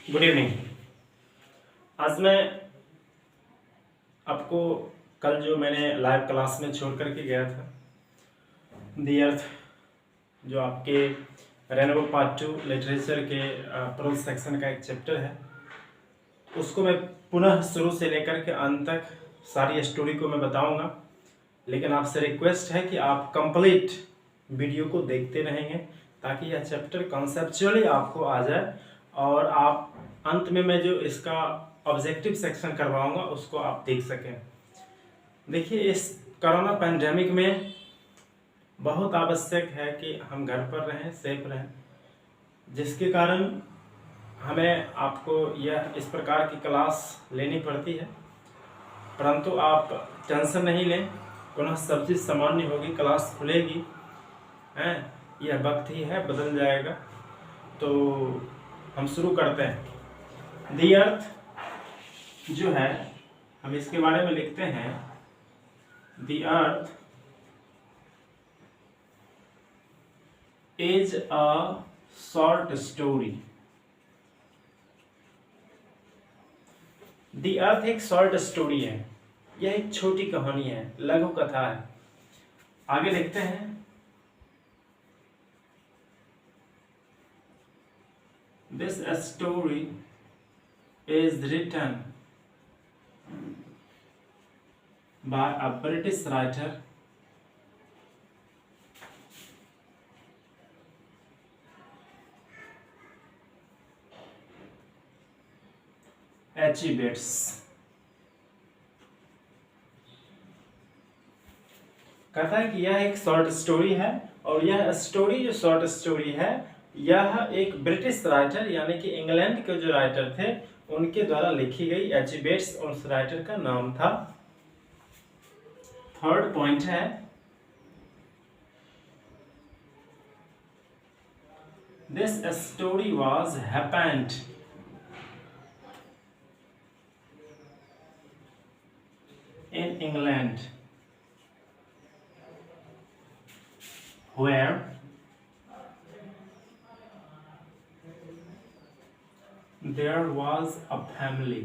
Good evening. आज मैं आपको कल जो मैंने लाइव क्लास में छोड़ करके गया था दी अर्थ, जो आपके रेनबो पार्ट 2 लिटरेचर के प्रोज सेक्शन का एक चैप्टर है, उसको मैं पुनः शुरू से लेकर के अंत तक सारी स्टोरी को मैं बताऊंगा। लेकिन आपसे रिक्वेस्ट है कि आप कंप्लीट वीडियो को देखते रहेंगे ताकि यह चैप्टर कॉन्सेप्चुअली आपको आ जाए और आप अंत में मैं जो इसका ऑब्जेक्टिव सेक्शन करवाऊंगा उसको आप देख सकें। देखिए, इस कोरोना पैंडेमिक में बहुत आवश्यक है कि हम घर पर रहें, सेफ रहें, जिसके कारण हमें आपको यह इस प्रकार की क्लास लेनी पड़ती है। परंतु आप टेंशन नहीं लें, पुनः सब चीज़ सामान्य होगी, क्लास खुलेगी हैं, यह वक्त ही है, बदल जाएगा। तो हम शुरू करते हैं। दी अर्थ जो है, हम इसके बारे में लिखते हैं, the earth is a short story. The earth एक शॉर्ट स्टोरी है, यह एक छोटी कहानी है, लघु कथा है। आगे लिखते हैं, this story is written by a British writer H.G. Wells। कहता है कि यह एक शॉर्ट स्टोरी है और यह स्टोरी जो शॉर्ट स्टोरी है, यह एक ब्रिटिश राइटर यानी कि इंग्लैंड के जो राइटर थे उनके द्वारा लिखी गई। H.G. Wells और उस राइटर का नाम था। थर्ड पॉइंट है, this story was happened in England where there was a family।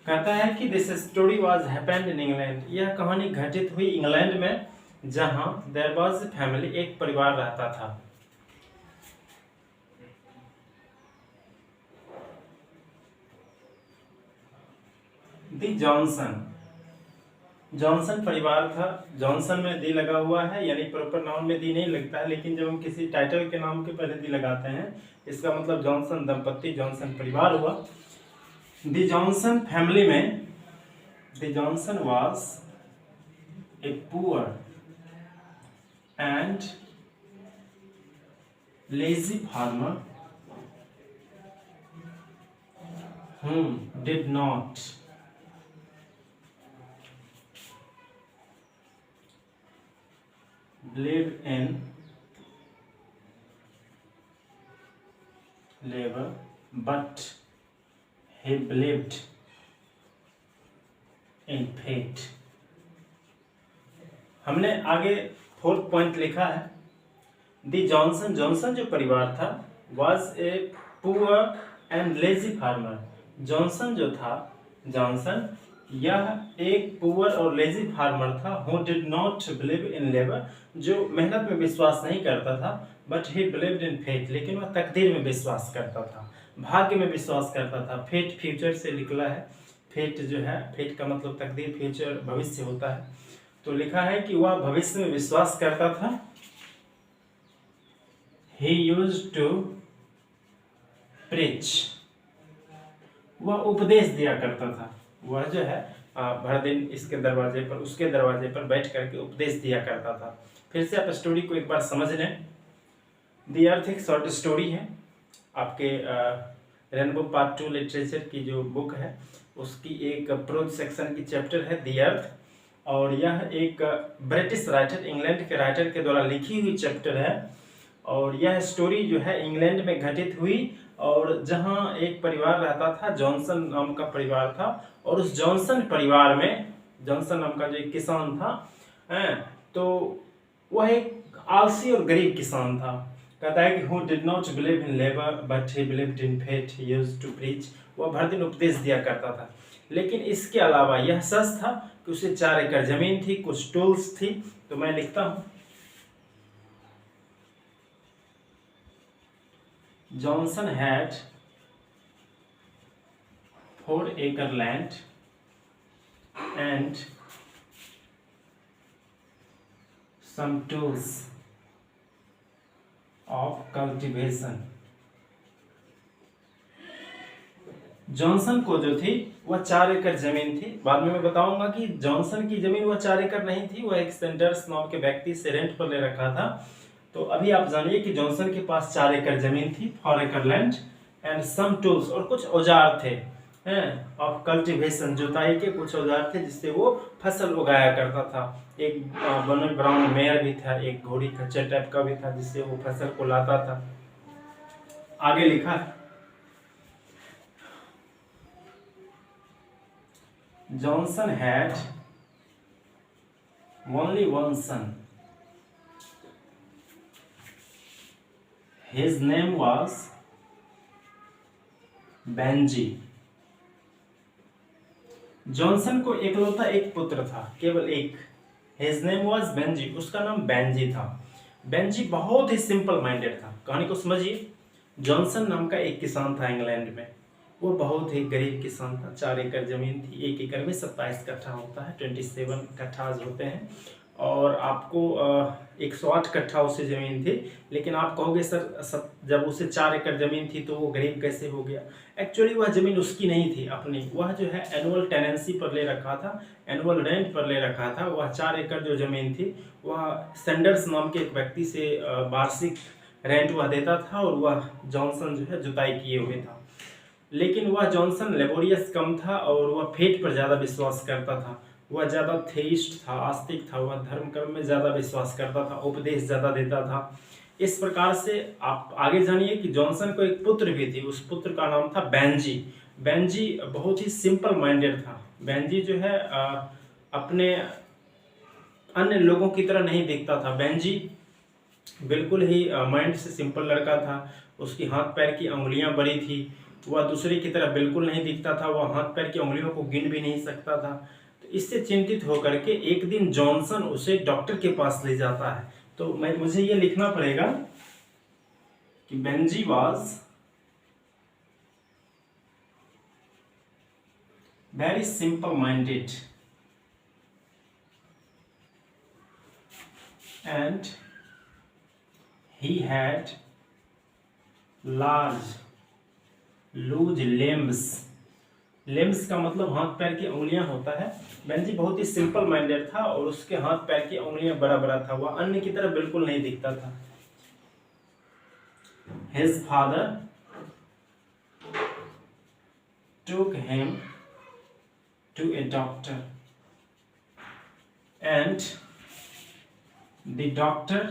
कहता है कि this story was happened in England, यह कहानी घटित हुई इंग्लैंड में, जहां देयर वाज फैमिली, एक परिवार रहता था। दी जॉनसन, जॉनसन परिवार था। जॉनसन में दी लगा हुआ है, यानी प्रॉपर नाउन में दी नहीं लगता है, लेकिन जब हम किसी टाइटल के नाम के पहले दी लगाते हैं, इसका मतलब जॉनसन दंपत्ति, जॉनसन परिवार हुआ। दी जॉनसन फैमिली में, the Johnson was a poor and lazy farmer whom did not believe in labor, but he believed in fate। हमने आगे फोर्थ पॉइंट लिखा है, दी जॉनसन, जॉनसन जो परिवार था, was a poor and lazy farmer. Johnson जो था, जॉनसन यह एक पुअर और लेजी फार्मर था। Who did not believe in labour, जो मेहनत में विश्वास नहीं करता था, but he believed in fate, लेकिन वह तकदीर में विश्वास करता था, भाग्य में विश्वास करता था। फेट फ्यूचर से निकला है। फेट जो है, फेट का मतलब तकदीर, फ्यूचर भविष्य होता है। तो लिखा है कि वह भविष्य में विश्वास करता था। ही यूज्ड टू प्रीच, वह उपदेश दिया करता था। वह जो है भर दिन इसके दरवाजे पर, उसके दरवाजे पर बैठ करके उपदेश दिया करता था। फिर से आप स्टोरी को एक बार समझ लें। दी अर्थ एक शॉर्ट स्टोरी है, आपके रेनबो पार्ट 2 लिटरेचर की जो बुक है उसकी एक प्रोज सेक्शन की चैप्टर है दी अर्थ, और यह एक ब्रिटिश राइटर, इंग्लैंड के राइटर के द्वारा लिखी हुई चैप्टर है। और यह स्टोरी जो है इंग्लैंड में घटित हुई, और जहां एक परिवार रहता था, जॉनसन नाम का परिवार था, और उस जॉनसन परिवार में, जॉनसन नाम का जो एक किसान था, तो वह एक आलसी और गरीब किसान था। कहता है कि who did not believe in labour but he believed in faith he used to preach. वह भर दिन उपदेश दिया करता था, लेकिन इसके अलावा यह सच था कि उसे 4 एकड़ जमीन थी, कुछ टूल्स थी। तो मैं लिखता हूं, Johnson had 4 acre land and some tools of cultivation। Johnson को जो थी वह 4 एकड़ जमीन थी। बाद में मैं बताऊंगा कि जॉनसन की जमीन वह 4 एकड़ नहीं थी, वह एक सेंडर्स नाम के व्यक्ति से रेंट पर ले रखा था। तो अभी आप जानिए कि जॉनसन के पास 4 एकड़ जमीन थी, 4 acre land and some tools, और कुछ औजार थे ऑफ कल्टीवेशन, जुताई के कुछ औजार थे जिससे वो फसल उगाया करता था। एक ब्राउन मेयर भी था, एक घोड़ी खच्चर टाइप का भी था जिससे वो फसल को लाता था। आगे लिखा, Johnson had only one son, his name was Benji. Johnson को एकलौता एक पुत्र था, केवल एक। हिज नेम वाज बेंजी, उसका नाम बेंजी था। बेंजी बहुत ही सिंपल माइंडेड था। कहानी को समझिए, जॉनसन नाम का एक किसान था इंग्लैंड में। वो बहुत ही गरीब किसान था। 4 एकड़ जमीन थी, 1 एकड़ में 27 कट्ठा होता है, 27 कट्ठाज होते हैं। और आपको 108 कट्ठा उससे ज़मीन थी। लेकिन आप कहोगे सर जब उसे 4 एकड़ ज़मीन थी तो वो गरीब कैसे हो गया? एक्चुअली वह ज़मीन उसकी नहीं थी अपनी, वह जो है एनुअल टेनेंसी पर ले रखा था, एनुअल रेंट पर ले रखा था। वह 4 एकड़ जो ज़मीन थी वह सेंडर्स नाम के एक व्यक्ति से वार्षिक रेंट वह देता था, और वह जॉनसन जो है जुताई किए हुए था। लेकिन वह जॉनसन लेबोरियस कम था और वह फेट पर ज़्यादा विश्वास करता था। वह ज़्यादा थेइस्ट था, आस्तिक था, वह धर्म कर्म में ज़्यादा विश्वास करता था, उपदेश ज़्यादा देता था। इस प्रकार से आप आगे जानिए कि जॉनसन को एक पुत्र भी थी, उस पुत्र का नाम था बेंजी। बेंजी बहुत ही सिंपल माइंडेड था। बेंजी जो है अपने अन्य लोगों की तरह नहीं दिखता था। बेंजी बिल्कुल ही माइंड से सिंपल लड़का था। उसकी हाथ पैर की उंगलियां बड़ी थी, वह दूसरे की तरह बिल्कुल नहीं दिखता था, वह हाथ पैर की उंगलियों को गिन भी नहीं सकता था। तो इससे चिंतित होकर के एक दिन जॉनसन उसे डॉक्टर के पास ले जाता है। तो मुझे ये लिखना पड़ेगा कि Benji was very simple minded and he had large loose limbs। Limbs का मतलब हाथ पैर की उंगलियां होता है। बेंजी बहुत ही सिंपल माइंडेड था और उसके हाथ पैर की उंगलियां बड़ा बड़ा था, वह अन्य की तरह बिल्कुल नहीं दिखता था। His father took him to a doctor and the doctor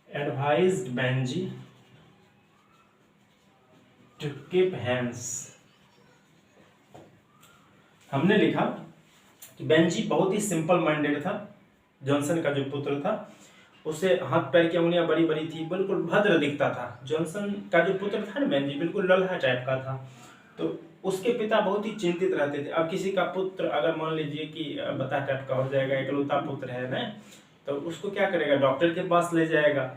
advised Benji to keep hands। हमने लिखा कि बेंजी बहुत ही सिंपल माइंडेड था। जॉनसन का जो पुत्र था उसे हाथ पैर की उंगलियां बड़ी बड़ी थी, बिल्कुल भद्र दिखता था। जॉनसन का जो पुत्र था ना बेंजी, बिल्कुल लल्हा टाइप का था। तो उसके पिता बहुत ही चिंतित रहते थे। अब किसी का पुत्र अगर मान लीजिए कि बता टाइप का हो जाएगा, इकलौता पुत्र है ना, तो उसको क्या करेगा, डॉक्टर के पास ले जाएगा।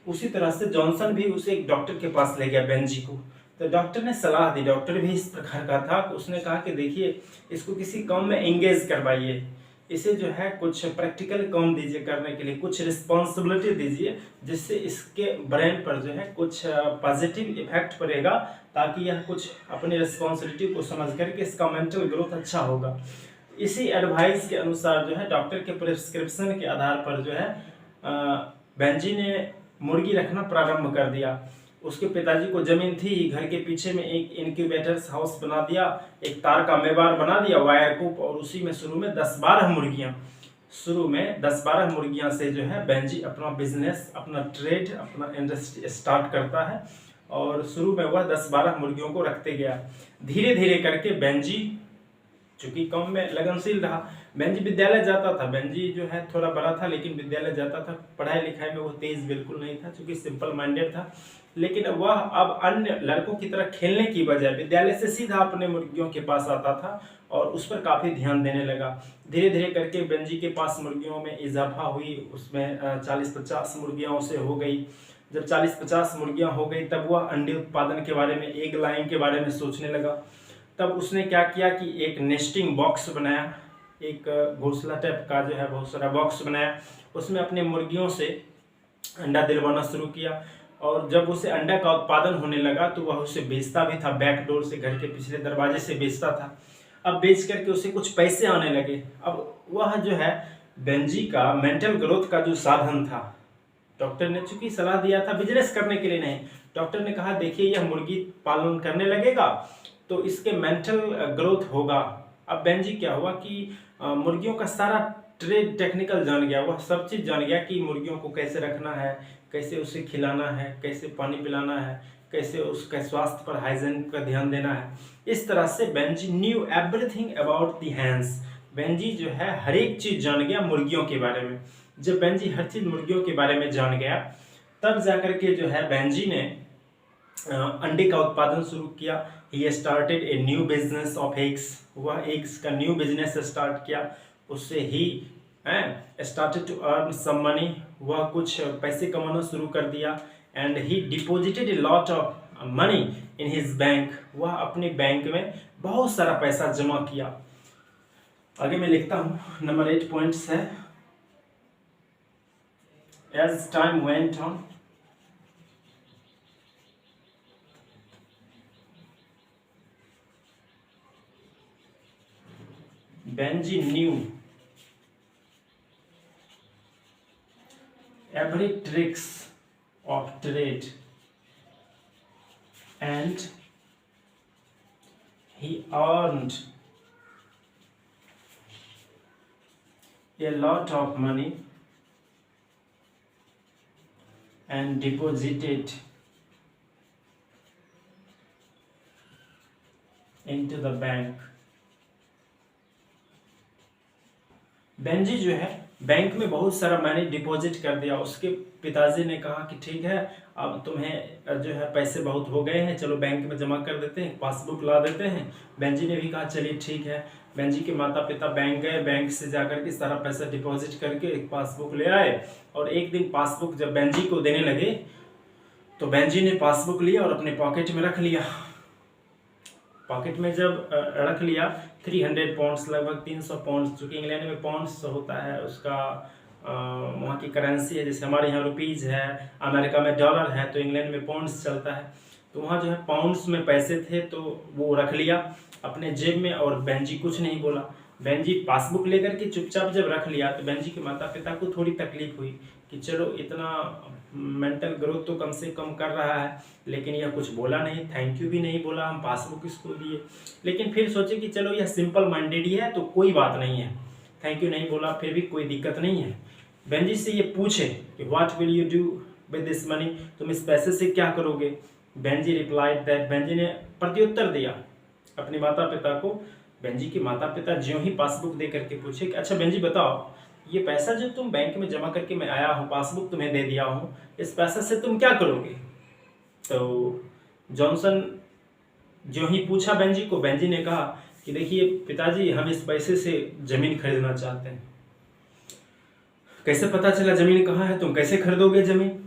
उसी तरह से जॉनसन भी उसे एक डॉक्टर के पास ले गया बेंजी को। तो डॉक्टर ने सलाह दी, डॉक्टर भी इस प्रकार का था, उसने कहा कि देखिए इसको किसी काम में एंगेज करवाइए, इसे जो है कुछ प्रैक्टिकल काम दीजिए करने के लिए, कुछ रिस्पॉन्सिबिलिटी दीजिए जिससे इसके ब्रेन पर जो है कुछ पॉजिटिव इफेक्ट पड़ेगा, ताकि यह कुछ अपनी रिस्पॉन्सिबिलिटी को समझ करके इसका मेंटल ग्रोथ अच्छा होगा। इसी एडवाइस के अनुसार जो है डॉक्टर के प्रिस्क्रिप्शन के आधार पर जो है बेंजी ने मुर्गी रखना प्रारंभ कर दिया। उसके पिताजी को जमीन थी, घर के पीछे में एक इनक्यूबेटर्स हाउस बना दिया, एक तार का मेवार बना दिया, वायर कूप, और उसी में शुरू में 10-12 मुर्गियां से जो है बेंजी अपना बिजनेस, अपना ट्रेड, अपना इंडस्ट्री स्टार्ट करता है। और शुरू में वह 10-12 मुर्गियों को रखते गया। धीरे धीरे करके बेंजी चूंकि काम में लगनशील रहा, बेंजी विद्यालय जाता था। बेंजी जो है थोड़ा बड़ा था लेकिन विद्यालय जाता था। पढ़ाई लिखाई में वो तेज बिल्कुल नहीं था, क्योंकि सिंपल माइंडेड था। लेकिन वह अब अन्य लड़कों की तरह खेलने की बजाय विद्यालय से सीधा अपने मुर्गियों के पास आता था और उस पर काफ़ी ध्यान देने लगा। धीरे धीरे करके बेंजी के पास मुर्गियों में इजाफा हुई, उसमें 40-50 मुर्गियाँ उसे हो गई। जब 40-50 मुर्गियाँ हो गई तब वह अंडे उत्पादन के बारे में, एग लाइन के बारे में सोचने लगा। तब उसने क्या किया कि एक नेस्टिंग बॉक्स बनाया, एक घोंसला टाइप का जो है बहुत सारा बॉक्स बनाया। उसमें अपने मुर्गियों से अंडा दिलवाना शुरू किया और जब उसे अंडा का उत्पादन होने लगा तो वह उसे बेचता भी था, बैक डोर से, घर के पिछले दरवाजे से बेचता था। अब बेच करके उसे कुछ पैसे आने लगे। अब वह जो है बेंजी का मेंटल ग्रोथ का जो साधन था, डॉक्टर ने चूंकि सलाह दिया था बिजनेस करने के लिए नहीं, डॉक्टर ने कहा देखिए यह मुर्गी पालन करने लगेगा तो इसके मेंटल ग्रोथ होगा। अब बेंजी क्या हुआ कि मुर्गियों का सारा ट्रेड टेक्निकल जान गया, वह सब चीज़ जान गया कि मुर्गियों को कैसे रखना है, कैसे उसे खिलाना है, कैसे पानी पिलाना है, कैसे उसके स्वास्थ्य पर, हाइजीन पर ध्यान देना है। इस तरह से Benji new everything about the hence. Benji जो है हर एक चीज़ जान गया मुर्गियों के बारे में। जब बेंजी हर चीज़ मुर्गियों के बारे में जान गया तब जाकर के जो है बेंजी ने अंडे का उत्पादन शुरू किया। He started a new business of eggs. वह एग्स का न्यू बिजनेस स्टार्ट किया। उससे he started to earn some money. वह कुछ पैसे कमाना शुरू कर दिया। And he deposited a lot of money in his bank. वह अपने बैंक में बहुत सारा पैसा जमा किया। आगे मैं लिखता हूँ, नंबर 8 पॉइंट्स है। As time went on, Benji knew every tricks of trade and he earned a lot of money and deposited into the bank. Benji जो है बैंक में बहुत सारा मैंने डिपॉजिट कर दिया। उसके पिताजी ने कहा कि ठीक है, अब तुम्हें जो है पैसे बहुत हो गए हैं, चलो बैंक में जमा कर देते हैं, पासबुक ला देते हैं। बेंजी ने भी कहा चलिए ठीक है। बेंजी के माता पिता बैंक गए, बैंक से जाकर के सारा पैसा डिपॉजिट करके एक पासबुक ले आए। और एक दिन पासबुक जब बेंजी को देने लगे तो बेंजी ने पासबुक लिया और अपने पॉकेट में रख लिया। पॉकेट में जब रख लिया 300 पाउंड्स, लगभग 300 पाउंड्स, चूँकि इंग्लैंड में पाउंड्स होता है, उसका वहाँ की करेंसी है। जैसे हमारे यहाँ रुपीज़ है, अमेरिका में डॉलर है, तो इंग्लैंड में पाउंड्स चलता है। तो वहाँ जो है पाउंड्स में पैसे थे तो वो रख लिया अपने जेब में और बेंजी कुछ नहीं बोला। बेंजी पासबुक लेकर के चुपचाप जब रख लिया तो बेंजी के माता पिता को थोड़ी तकलीफ हुई कि चलो इतना मेंटल ग्रोथ तो कम से कम कर रहा है, लेकिन यह कुछ बोला नहीं, थैंक यू भी नहीं बोला, हम पासबुक इसको दिए। लेकिन फिर सोचे कि चलो यह सिंपल माइंडेड ही है तो कोई बात नहीं है, थैंक यू नहीं बोला फिर भी कोई दिक्कत नहीं है। बेंजी से ये पूछे कि what will you do with this money, तुम इस पैसे से क्या करोगे। बेंजी रिप्लाइड दैट, बेंजी ने प्रत्युत्तर दिया अपने माता पिता को। बेंजी के माता पिता ज्यों ही पासबुक दे करके पूछे कि अच्छा बेंजी बताओ, ये पैसा जो तुम बैंक में जमा करके मैं आया हूँ, पासबुक तुम्हें दे दिया हूँ, इस पैसे से तुम क्या करोगे। तो जॉनसन ज्यों ही पूछा बेंजी को, बेंजी ने कहा कि देखिए पिताजी, हम इस पैसे से ज़मीन खरीदना चाहते हैं। कैसे पता चला ज़मीन कहाँ है, तुम कैसे खरीदोगे ज़मीन।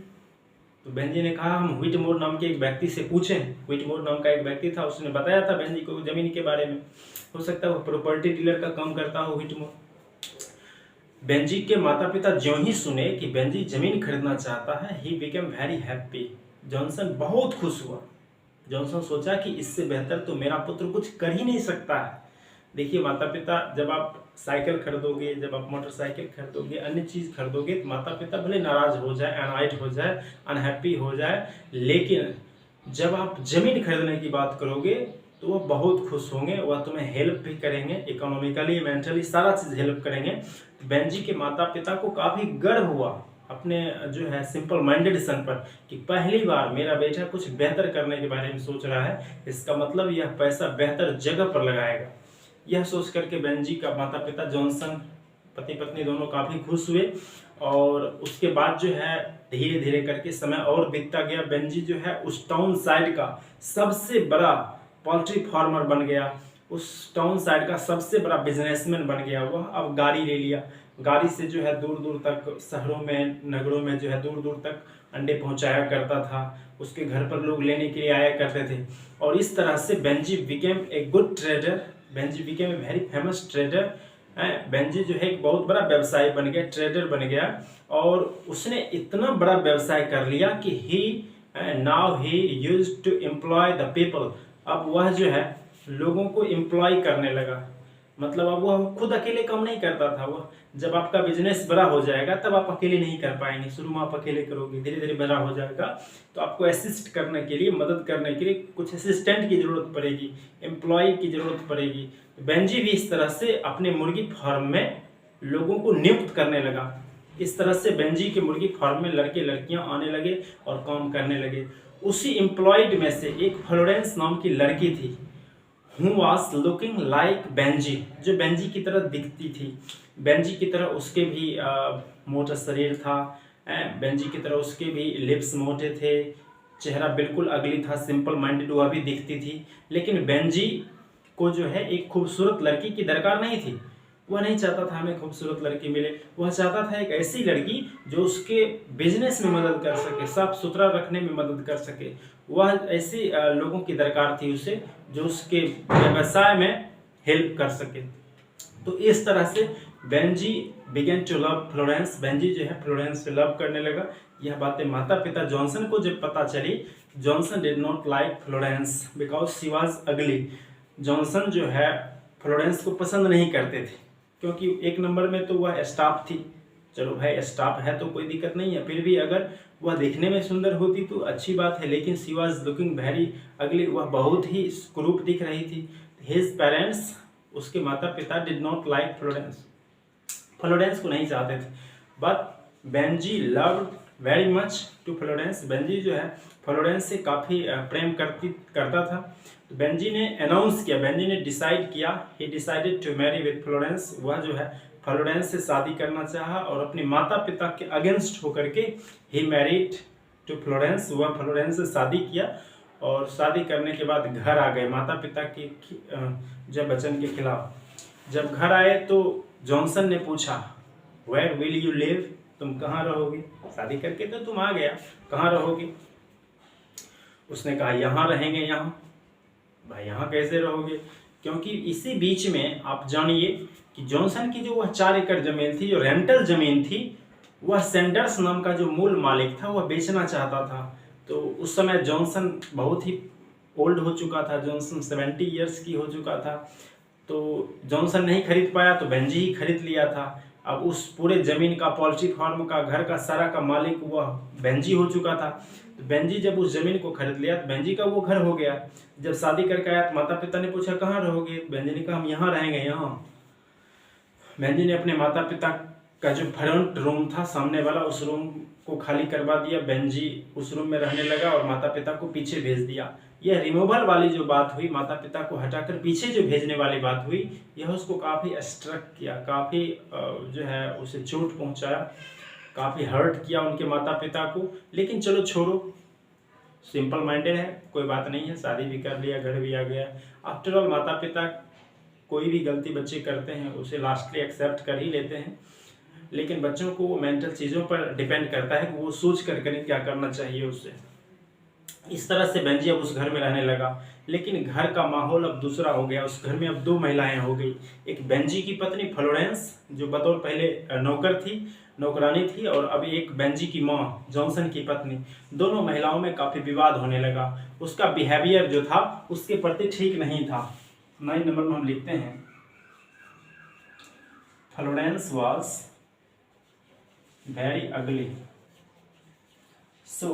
तो बेंजी ने कहा हम व्हिटमोर नाम के एक व्यक्ति से पूछें। व्हिटमोर नाम का एक व्यक्ति था, उसने बताया था बेंजी को ज़मीन के बारे में। हो सकता है वो प्रॉपर्टी डीलर का काम करता हो व्हिटमोर। बेंजी के माता पिता ज्यों ही सुने कि बेंजी ज़मीन खरीदना चाहता है, he became very happy. Johnson बहुत खुश हुआ। जॉनसन सोचा कि इससे बेहतर तो मेरा पुत्र कुछ कर ही नहीं सकता है। देखिए माता पिता, जब आप साइकिल खरीदोगे, जब आप मोटरसाइकिल खरीदोगे, अन्य चीज़ खरीदोगे, तो माता पिता भले नाराज़ हो जाए, अनहाइट हो जाए, अनहैप्पी हो जाए, लेकिन जब आप ज़मीन खरीदने की बात करोगे तो वह बहुत खुश होंगे। वह तुम्हें हेल्प भी करेंगे, इकोनॉमिकली, मेंटली, सारा चीज़ हेल्प करेंगे। बेंजी के माता पिता को काफ़ी गर्व हुआ अपने जो है सिंपल माइंडेड सन पर कि पहली बार मेरा बेटा कुछ बेहतर करने के बारे में सोच रहा है। इसका मतलब यह पैसा बेहतर जगह पर लगाएगा। यह सोच करके बेंजी का माता पिता जॉनसन पति पत्नी दोनों काफ़ी खुश हुए। और उसके बाद जो है धीरे धीरे करके समय और बीतता गया। बेंजी जो है उस टाउन साइड का सबसे बड़ा पोल्ट्री फार्मर बन गया, उस टाउन साइड का सबसे बड़ा बिजनेसमैन बन गया। वह अब गाड़ी ले लिया, गाड़ी से जो है दूर दूर तक शहरों में नगरों में जो है दूर दूर तक अंडे पहुंचाया करता था। उसके घर पर लोग लेने के लिए आया करते थे। और इस तरह से Benji became a good trader, Benji became a very famous trader. Benji जो है एक बहुत बड़ा व्यवसायी बन गया, ट्रेडर बन गया। और उसने इतना बड़ा व्यवसाय कर लिया कि he now he used to employ the people. अब वह जो है लोगों को एम्प्लॉय करने लगा, मतलब अब वह खुद अकेले काम नहीं करता था। वह जब आपका बिजनेस बड़ा हो जाएगा तब आप अकेले नहीं कर पाएंगे, शुरू में आप अकेले करोगे, धीरे धीरे बड़ा हो जाएगा तो आपको असिस्ट करने के लिए, मदद करने के लिए कुछ असिस्टेंट की जरूरत पड़ेगी, एम्प्लॉय की जरूरत पड़ेगी। बेंजी भी इस तरह से अपने मुर्गी फार्म में लोगों को नियुक्त करने लगा। इस तरह से बेंजी के मुर्गी फार्म में लड़के लड़कियां आने लगे और काम करने लगे। उसी एम्प्लॉयड में से एक फ्लोरेंस नाम की लड़की थी, who was looking like Benji, जो बेंजी की तरह दिखती थी। बेंजी की तरह उसके भी मोटा शरीर था, बेंजी की तरह उसके भी लिप्स मोटे थे, चेहरा बिल्कुल अगली था, सिंपल माइंडेड वह भी दिखती थी। लेकिन बेंजी को जो है एक खूबसूरत लड़की की दरकार नहीं थी। वह नहीं चाहता था हमें खूबसूरत लड़की मिले, वह चाहता था एक ऐसी लड़की जो उसके बिजनेस में मदद कर सके, साफ सुथरा रखने में मदद कर सके। वह ऐसी लोगों की दरकार थी उसे जो उसके व्यवसाय में हेल्प कर सके। तो इस तरह से Benji began to love Florence, Benji जो है फ्लोरेंस से लव करने लगा। यह बातें माता पिता जॉनसन को जब पता चली, Johnson did not like Florence because she was अगली। जॉनसन जो है फ्लोरेंस को पसंद नहीं करते थे, क्योंकि एक नंबर में तो वह स्टाफ थी। चलो भाई स्टाफ है तो कोई दिक्कत नहीं है, फिर भी अगर वह दिखने में सुंदर होती तो अच्छी बात है, लेकिन she was looking very ugly, वह बहुत ही कुरूप दिख रही थी। हिज पेरेंट्स, उसके माता पिता did not like Florence, Florence को नहीं चाहते थे। But Benji loved very much to Florence, Benji जो है फ्लोरेंस से काफ़ी प्रेम करता था। तो बेंजी ने अनाउंस किया, बेंजी ने डिसाइड किया, he decided to marry with Florence, वह जो है फ्लोरेंस से शादी करना चाहा और अपने माता पिता के अगेंस्ट होकर के ही मैरिड टू फ्लोरेंस, वह फ्लोरेंस से शादी किया। और शादी करने के बाद घर आ गए माता पिता के जब वचन के खिलाफ। जब घर आए तो जॉनसन ने पूछा वेयर विल यू लिव, तुम कहाँ रहोगे, शादी करके तो तुम आ गया, कहाँ रहोगे। उसने कहा यहाँ रहेंगे। यहाँ भाई यहाँ कैसे रहोगे, क्योंकि इसी बीच में आप जानिए कि जॉनसन की जो वह 4 एकड़ जमीन थी, जो रेंटल जमीन थी, वह सैंडर्स नाम का जो मूल मालिक था वह बेचना चाहता था। तो उस समय जॉनसन बहुत ही ओल्ड हो चुका था, जॉनसन 70 ईयर्स की हो चुका था। तो जॉनसन नहीं खरीद पाया तो बेंजी ही खरीद लिया था। अब उस पूरे जमीन का, पोल्ट्री फार्म का, घर का सारा का मालिक वह बेंजी हो चुका था। तो बेंजी जब उस जमीन को खरीद लिया तो बेंजी का वो घर हो गया। जब शादी करके आया तो माता पिता ने पूछा कहाँ रहोगे, बेंजी ने कहा हम यहाँ रहेंगे। यहाँ बेंजी ने अपने माता पिता का जो फ्रंट रूम था सामने वाला, उस रूम को खाली करवा दिया। बेंजी उस रूम में रहने लगा और माता पिता को पीछे भेज दिया। यह रिमूवल वाली जो बात हुई, माता पिता को हटाकर पीछे जो भेजने वाली बात हुई, यह उसको काफ़ी स्ट्रक किया, काफ़ी जो है उसे चोट पहुंचाया, काफ़ी हर्ट किया उनके माता पिता को। लेकिन चलो छोड़ो, सिंपल माइंडेड है, कोई बात नहीं है, शादी भी कर लिया, घर भी आ गया। आफ्टर ऑल माता पिता कोई भी गलती बच्चे करते हैं उसे लास्टली एक्सेप्ट कर ही लेते हैं, लेकिन बच्चों को वो मेंटल चीज़ों पर डिपेंड करता है कि वो सोच कर करें क्या करना चाहिए उससे। इस तरह से बेंजी अब उस घर में रहने लगा, लेकिन घर का माहौल अब दूसरा हो गया। उस घर में अब 2 महिलाएं हो गई, एक बेंजी की पत्नी फ्लोरेंस जो बतौर पहले नौकर थी, नौकरानी थी, और अभी एक बेंजी की माँ जॉनसन की पत्नी। दोनों महिलाओं में काफ़ी विवाद होने लगा। उसका बिहेवियर जो था उसके प्रति ठीक नहीं था। 9 नंबर में हम लिखते हैं Florence was very ugly, so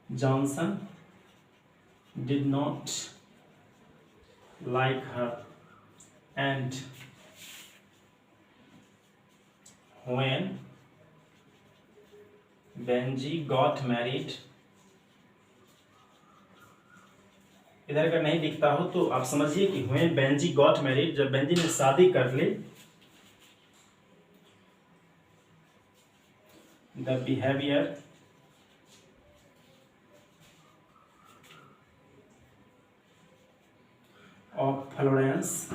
Johnson did not like her, and when Benji got married, इधर अगर नहीं दिखता हो तो आप समझिए कि व्हेन बेंजी गॉट मैरिड, जब बेंजी ने शादी कर ली, the behaviour of Florence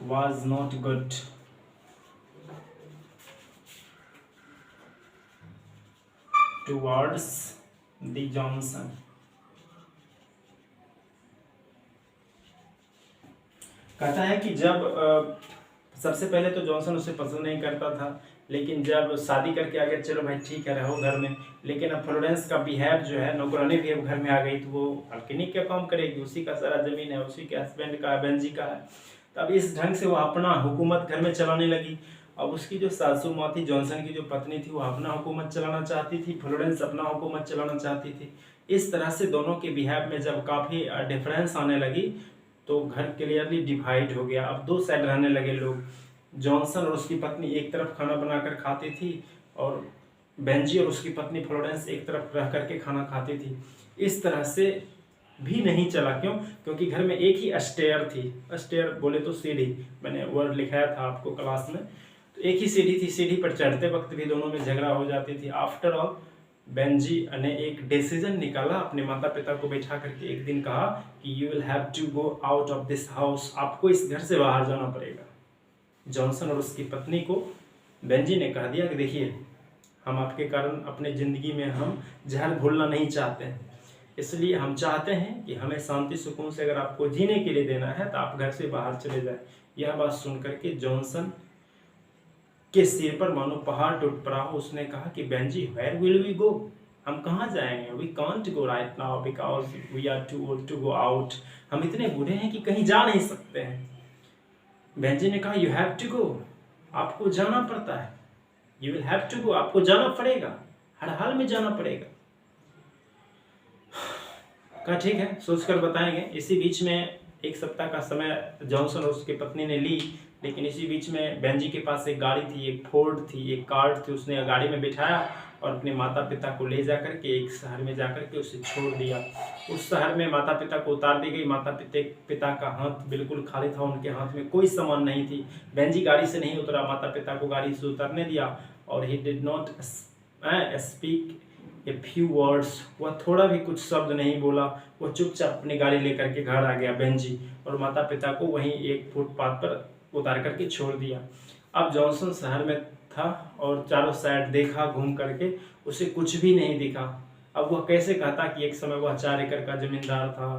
was not good towards the Johnson। कहता है कि जब सबसे पहले तो जॉनसन उसे पसंद नहीं करता था, लेकिन जब शादी करके आ गया, चलो भाई ठीक है रहो घर में, लेकिन अब फ्लोरेंस का बिहेव जो है, नौकरानी भी अब घर में आ गई, तो वो अल्केनिक क्या काम करेगी, उसी का सारा जमीन है, उसी के हस्बैंड का, बेंजी का है। तब इस ढंग से वो अपना हुकूमत घर में चलाने लगी। अब उसकी जो सासू माँ थी, जॉनसन की जो पत्नी थी, वो अपना हुकूमत चलाना चाहती थी, फ्लोरेंस अपना हुकूमत चलाना चाहती थी। इस तरह से दोनों के बिहेव में जब काफ़ी डिफरेंस आने लगी तो घर क्लियरली डिवाइड हो गया। अब दो साइड रहने लगे लोग। जॉनसन और उसकी पत्नी एक तरफ खाना बनाकर खाती थी और बेंजी और उसकी पत्नी फ्लोरेंस एक तरफ रह करके खाना खाती थी। इस तरह से भी नहीं चला। क्यों? क्योंकि घर में एक ही स्टेयर थी। स्टेयर बोले तो सीढ़ी, मैंने वर्ड लिखाया था आपको क्लास में। तो एक ही सीढ़ी थी, सीढ़ी पर चढ़ते वक्त भी दोनों में झगड़ा हो जाती थी। आफ्टर ऑल बेंजी ने एक डिसीजन निकाला, अपने माता पिता को बैठा करके एक दिन कहा कि you will have to go out of this house, आपको इस घर से बाहर जाना पड़ेगा। जॉनसन और उसकी पत्नी को बेंजी ने कह दिया कि देखिए, हम आपके कारण अपने ज़िंदगी में हम जहर घोलना नहीं चाहते हैं, इसलिए हम चाहते हैं कि हमें शांति सुकून से अगर आपको जीने के लिए देना है तो आप घर से बाहर चले जाए। यह बात सुन करके जॉनसन के सिर पर मानो पहाड़ टूट पड़ा हो। उसने कहा कि Benji, where will we go, हम कहाँ जाएंगे? We can't go right now because we are too old to go out, हम इतने बूढ़े हैं कि कहीं जा नहीं सकते हैं। बेंजी ने कहा यू हैव टू गो, आपको जाना पड़ता है। You will have to go, आपको जाना पड़ेगा, हर हाल में जाना पड़ेगा। कहा ठीक है, सोचकर बताएंगे। इसी बीच में एक सप्ताह का समय जॉनसन और उसकी पत्नी ने ली, लेकिन इसी बीच में बेंजी के पास एक गाड़ी थी, एक फोर्ड थी, एक कार थी। उसने गाड़ी में बिठाया और अपने माता पिता को ले जाकर के एक शहर में जाकर के उसे छोड़ दिया। उस शहर में माता पिता को उतार दी गई। माता पिता का हाथ बिल्कुल खाली था, उनके हाथ में कोई सामान नहीं थी। बेंजी गाड़ी से नहीं उतरा, माता पिता को गाड़ी से उतरने दिया और he did not speak a few words, वह थोड़ा भी कुछ शब्द नहीं बोला। वो चुपचाप अपनी गाड़ी लेकर के घर आ गया बेंजी, और माता पिता को वहीं एक फुटपाथ पर उतार करके छोड़ दिया। अब जॉनसन शहर में था और चारों साइड देखा घूम करके, उसे कुछ भी नहीं दिखा। अब वह कैसे कहता कि एक समय वह 4 एकड़ का जमींदार था,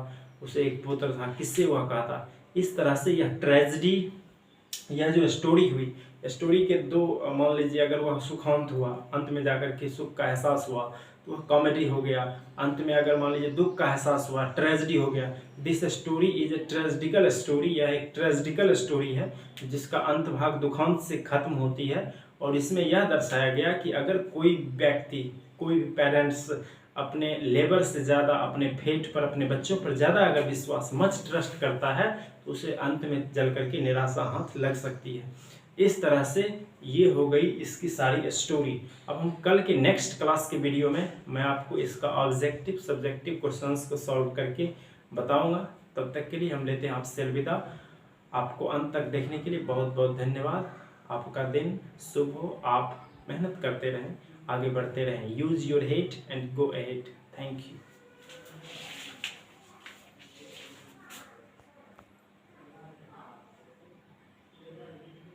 उसे एक पुत्र था, किससे वह कहता? इस तरह से यह ट्रेजेडी, यह जो स्टोरी हुई, स्टोरी के दो, मान लीजिए अगर वह सुखांत हुआ, अंत में जाकर के सुख का एहसास हुआ तो वह कॉमेडी हो गया। अंत में अगर मान लीजिए दुख का एहसास हुआ, ट्रेजेडी हो गया। This story is a tragedical story, यह एक ट्रेजिडिकल स्टोरी है जिसका अंत भाग दुखांत से खत्म होती है। और इसमें यह दर्शाया गया कि अगर कोई व्यक्ति, कोई पेरेंट्स अपने लेबर से ज़्यादा, अपने फेट पर, अपने बच्चों पर ज़्यादा अगर विश्वास, मच ट्रस्ट करता है तो उसे अंत में जल करके निराशा हाथ लग सकती है। इस तरह से ये हो गई इसकी सारी स्टोरी। अब हम कल के नेक्स्ट क्लास के वीडियो में मैं आपको इसका ऑब्जेक्टिव सब्जेक्टिव क्वेश्चंस को सॉल्व करके बताऊंगा। तब तक के लिए हम लेते हैं आपसे अलविदा। आपको अंत तक देखने के लिए बहुत बहुत धन्यवाद। आपका दिन शुभ हो, आप मेहनत करते रहें, आगे बढ़ते रहें। Use your head and go ahead. Thank you.